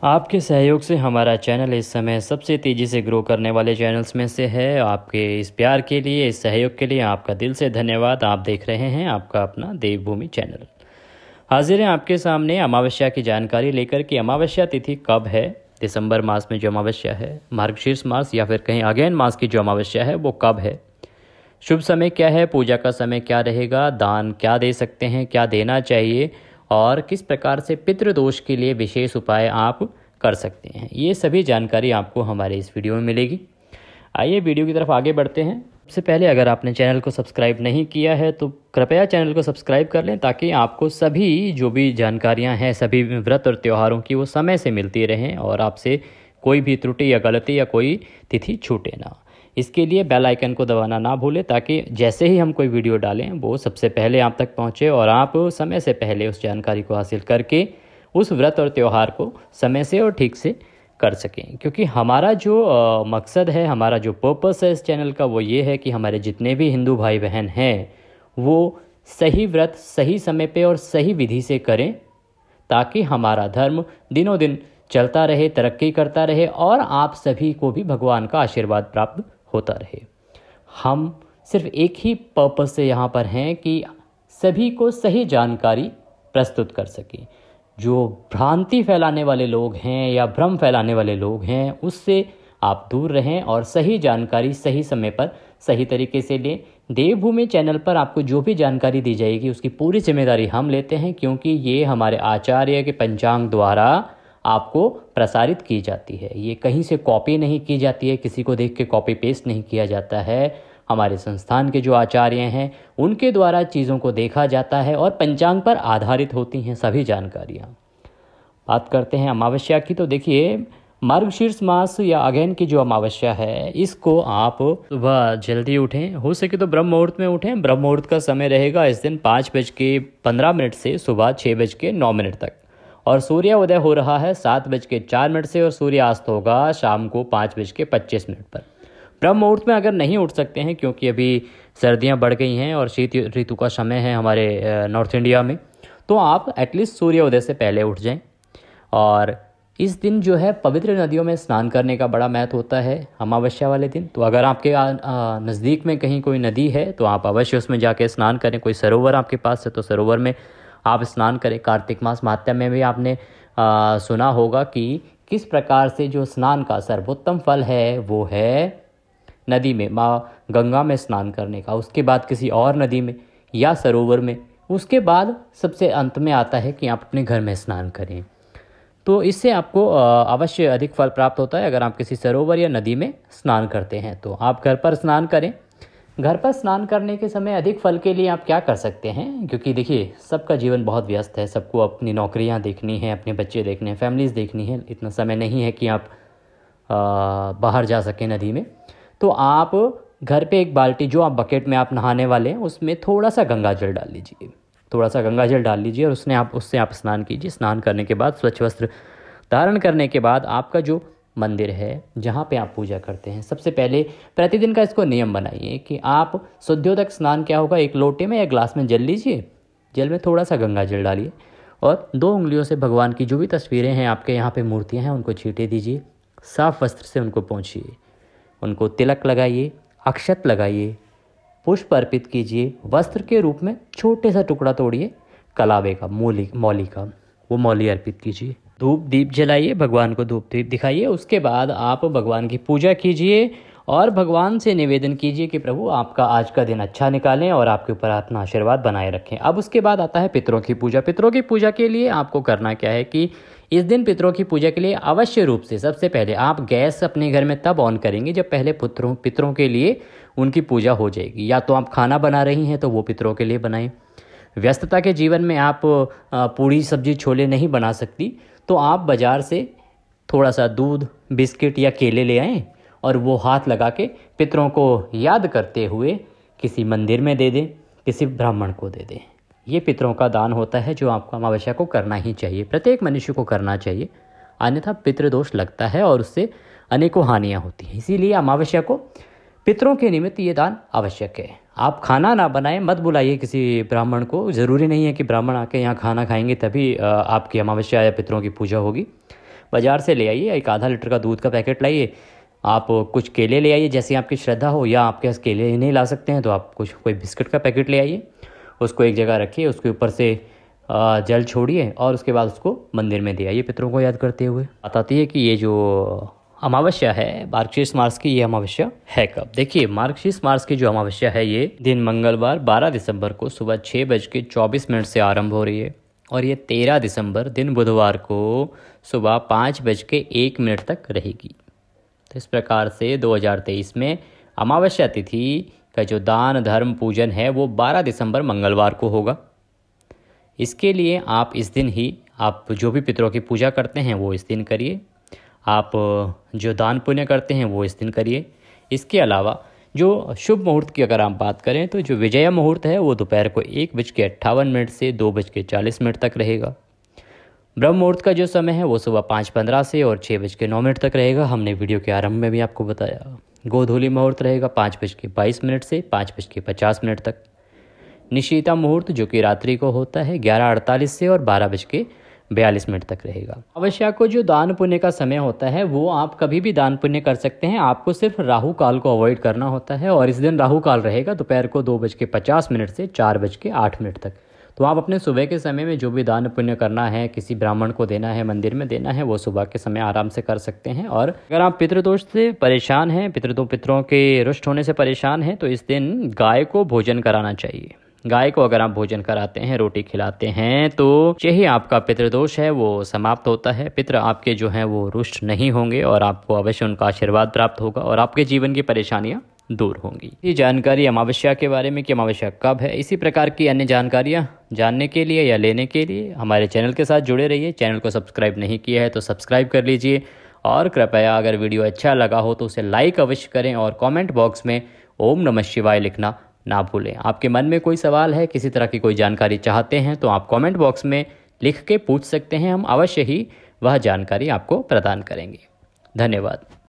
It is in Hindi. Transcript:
आपके सहयोग से हमारा चैनल इस समय सबसे तेज़ी से ग्रो करने वाले चैनल्स में से है। आपके इस प्यार के लिए, इस सहयोग के लिए आपका दिल से धन्यवाद। आप देख रहे हैं आपका अपना देवभूमि चैनल। हाजिर हैं आपके सामने अमावस्या की जानकारी लेकर कि अमावस्या तिथि कब है। दिसंबर मास में जो अमावस्या है, मार्गशीर्ष मास या फिर कहीं अगैन मास की जो अमावस्या है वो कब है, शुभ समय क्या है, पूजा का समय क्या रहेगा, दान क्या दे सकते हैं, क्या देना चाहिए और किस प्रकार से पितृदोष के लिए विशेष उपाय आप कर सकते हैं, ये सभी जानकारी आपको हमारे इस वीडियो में मिलेगी। आइए वीडियो की तरफ आगे बढ़ते हैं। सबसे पहले अगर आपने चैनल को सब्सक्राइब नहीं किया है तो कृपया चैनल को सब्सक्राइब कर लें, ताकि आपको सभी जो भी जानकारियां हैं सभी व्रत और त्योहारों की वो समय से मिलती रहें और आपसे कोई भी त्रुटि या गलती या कोई तिथि छूटे ना। इसके लिए बेल आइकन को दबाना ना भूलें, ताकि जैसे ही हम कोई वीडियो डालें वो सबसे पहले आप तक पहुंचे और आप समय से पहले उस जानकारी को हासिल करके उस व्रत और त्यौहार को समय से और ठीक से कर सकें। क्योंकि हमारा जो मकसद है, हमारा जो पर्पस है इस चैनल का, वो ये है कि हमारे जितने भी हिंदू भाई बहन हैं वो सही व्रत सही समय पे और सही विधि से करें, ताकि हमारा धर्म दिनों दिन चलता रहे, तरक्की करता रहे और आप सभी को भी भगवान का आशीर्वाद प्राप्त होता रहे। हम सिर्फ एक ही पर्पस से यहाँ पर हैं कि सभी को सही जानकारी प्रस्तुत कर सकें। जो भ्रांति फैलाने वाले लोग हैं या भ्रम फैलाने वाले लोग हैं उससे आप दूर रहें और सही जानकारी सही समय पर सही तरीके से लें। देवभूमि चैनल पर आपको जो भी जानकारी दी जाएगी उसकी पूरी जिम्मेदारी हम लेते हैं, क्योंकि ये हमारे आचार्य के पंचांग द्वारा आपको प्रसारित की जाती है। ये कहीं से कॉपी नहीं की जाती है, किसी को देख के कॉपी पेस्ट नहीं किया जाता है। हमारे संस्थान के जो आचार्य हैं उनके द्वारा चीज़ों को देखा जाता है और पंचांग पर आधारित होती हैं सभी जानकारियाँ। बात करते हैं अमावस्या की, तो देखिए मार्गशीर्ष मास या अगैन की जो अमावस्या है इसको आप सुबह जल्दी उठें, हो सके तो ब्रह्म मुहूर्त में उठें। ब्रह्म मुहूर्त का समय रहेगा इस दिन 5:15 से सुबह 6:09 तक, और सूर्योदय हो रहा है 7:04 से और सूर्यास्त होगा शाम को 5:25 पर। ब्रह्म मुहूर्त में अगर नहीं उठ सकते हैं, क्योंकि अभी सर्दियां बढ़ गई हैं और शीत ऋतु का समय है हमारे नॉर्थ इंडिया में, तो आप एटलीस्ट सूर्योदय से पहले उठ जाएं। और इस दिन जो है पवित्र नदियों में स्नान करने का बड़ा महत्व होता है अमावस्या वाले दिन। तो अगर आपके नज़दीक में कहीं कोई नदी है तो आप अवश्य उसमें जाके स्नान करें। कोई सरोवर आपके पास है तो सरोवर में आप स्नान करें। कार्तिक मास माहात्म्य में भी आपने सुना होगा कि किस प्रकार से जो स्नान का सर्वोत्तम फल है वो है नदी में, माँ गंगा में स्नान करने का, उसके बाद किसी और नदी में या सरोवर में, उसके बाद सबसे अंत में आता है कि आप अपने घर में स्नान करें। तो इससे आपको अवश्य अधिक फल प्राप्त होता है। अगर आप किसी सरोवर या नदी में स्नान करते हैं तो आप घर पर स्नान करें। घर पर स्नान करने के समय अधिक फल के लिए आप क्या कर सकते हैं, क्योंकि देखिए सबका जीवन बहुत व्यस्त है, सबको अपनी नौकरियां देखनी है, अपने बच्चे देखने हैं, फैमिलीज़ देखनी है, इतना समय नहीं है कि आप बाहर जा सकें नदी में। तो आप घर पे एक बाल्टी, जो आप बकेट में आप नहाने वाले हैं उसमें थोड़ा सा गंगा जल डाल लीजिए, थोड़ा सा गंगा जल डाल लीजिए और उससे आप स्नान कीजिए। स्नान करने के बाद स्वच्छ वस्त्र धारण करने के बाद आपका जो मंदिर है जहाँ पे आप पूजा करते हैं, सबसे पहले प्रतिदिन का इसको नियम बनाइए कि आप शुद्धियोदक स्नान क्या होगा, एक लोटे में या ग्लास में जल लीजिए, जल में थोड़ा सा गंगा जल डालिए और 2 उंगलियों से भगवान की जो भी तस्वीरें हैं आपके यहाँ पे मूर्तियाँ हैं उनको छींटे दीजिए। साफ वस्त्र से उनको पोंछिए, उनको तिलक लगाइए, अक्षत लगाइए, पुष्प अर्पित कीजिए। वस्त्र के रूप में छोटे सा टुकड़ा तोड़िए कलावे का, मौली का, वो मौली अर्पित कीजिए। धूप दीप जलाइए, भगवान को धूप दीप दिखाइए। उसके बाद आप भगवान की पूजा कीजिए और भगवान से निवेदन कीजिए कि प्रभु आपका आज का दिन अच्छा निकालें और आपके ऊपर अपना आशीर्वाद बनाए रखें। अब उसके बाद आता है पितरों की पूजा। पितरों की पूजा के लिए आपको करना क्या है कि इस दिन पितरों की पूजा के लिए अवश्य रूप से सबसे पहले आप गैस अपने घर में तब ऑन करेंगे जब पहले पितरों के लिए उनकी पूजा हो जाएगी। या तो आप खाना बना रही हैं तो वो पितरों के लिए बनाएं। व्यस्तता के जीवन में आप पूड़ी सब्जी छोले नहीं बना सकती तो आप बाज़ार से थोड़ा सा दूध, बिस्किट या केले ले आएँ और वो हाथ लगा के पितरों को याद करते हुए किसी मंदिर में दे दें, किसी ब्राह्मण को दे दें। ये पितरों का दान होता है जो आपको अमावस्या को करना ही चाहिए, प्रत्येक मनुष्य को करना चाहिए, अन्यथा पितृदोष लगता है और उससे अनेकों हानियाँ होती हैं। इसीलिए अमावस्या को पितरों के निमित्त ये दान आवश्यक है। आप खाना ना बनाएं, मत बुलाइए किसी ब्राह्मण को। ज़रूरी नहीं है कि ब्राह्मण आके यहाँ खाना खाएंगे तभी आपकी अमावस्या या पितरों की पूजा होगी। बाज़ार से ले आइए, एक आधा लीटर का दूध का पैकेट लाइए, आप कुछ केले ले आइए जैसी आपकी श्रद्धा हो, या आपके पास केले नहीं ला सकते हैं तो आप कुछ कोई बिस्किट का पैकेट ले आइए, उसको एक जगह रखिए, उसके ऊपर से जल छोड़िए और उसके बाद उसको मंदिर में दे आइए पितरों को याद करते हुए। बात आती है कि ये जो अमावस्या है मार्गशीर्ष मास की, ये अमावस्या है कब? देखिए, मार्गशीर्ष मास की जो अमावस्या है ये दिन मंगलवार 12 दिसंबर को सुबह 6:24 से आरंभ हो रही है और ये 13 दिसंबर दिन बुधवार को सुबह 5:01 तक रहेगी। तो इस प्रकार से 2023 में अमावस्या तिथि का जो दान धर्म पूजन है वो 12 दिसंबर मंगलवार को होगा। इसके लिए आप इस दिन ही आप जो भी पितरों की पूजा करते हैं वो इस दिन करिए, आप जो दान पुण्य करते हैं वो इस दिन करिए। इसके अलावा जो शुभ मुहूर्त की अगर आप बात करें तो जो विजया मुहूर्त है वो दोपहर को 1:58 से 2:40 तक रहेगा। ब्रह्म मुहूर्त का जो समय है वो सुबह 5:15 से और 6:09 तक रहेगा, हमने वीडियो के आरंभ में भी आपको बताया। गोधूली मुहूर्त रहेगा 5:22 से 5:50 तक। निशीता मुहूर्त जो कि रात्रि को होता है 11:48 से और 12:42 तक रहेगा। अमावस्या को जो दान पुण्य का समय होता है वो आप कभी भी दान पुण्य कर सकते हैं, आपको सिर्फ राहु काल को अवॉइड करना होता है और इस दिन राहु काल रहेगा दोपहर को 2:50 से 4:08 तक। तो आप अपने सुबह के समय में जो भी दान पुण्य करना है, किसी ब्राह्मण को देना है, मंदिर में देना है, वो सुबह के समय आराम से कर सकते हैं। और अगर आप पितृदोष से परेशान हैं, पितरों के रुष्ट होने से परेशान हैं, तो इस दिन गाय को भोजन कराना चाहिए। गाय को अगर आप भोजन कराते हैं, रोटी खिलाते हैं, तो यही आपका पितृदोष है वो समाप्त होता है। पितृ आपके जो हैं वो रुष्ट नहीं होंगे और आपको अवश्य उनका आशीर्वाद प्राप्त होगा और आपके जीवन की परेशानियां दूर होंगी। ये जानकारी अमावस्या के बारे में कि अमावस्या कब है, इसी प्रकार की अन्य जानकारियां जानने के लिए या लेने के लिए हमारे चैनल के साथ जुड़े रहिए। चैनल को सब्सक्राइब नहीं किया है तो सब्सक्राइब कर लीजिए और कृपया अगर वीडियो अच्छा लगा हो तो उसे लाइक अवश्य करें और कमेंट बॉक्स में ओम नमः शिवाय लिखना ना भूलें। आपके मन में कोई सवाल है, किसी तरह की कोई जानकारी चाहते हैं तो आप कमेंट बॉक्स में लिख के पूछ सकते हैं, हम अवश्य ही वह जानकारी आपको प्रदान करेंगे। धन्यवाद।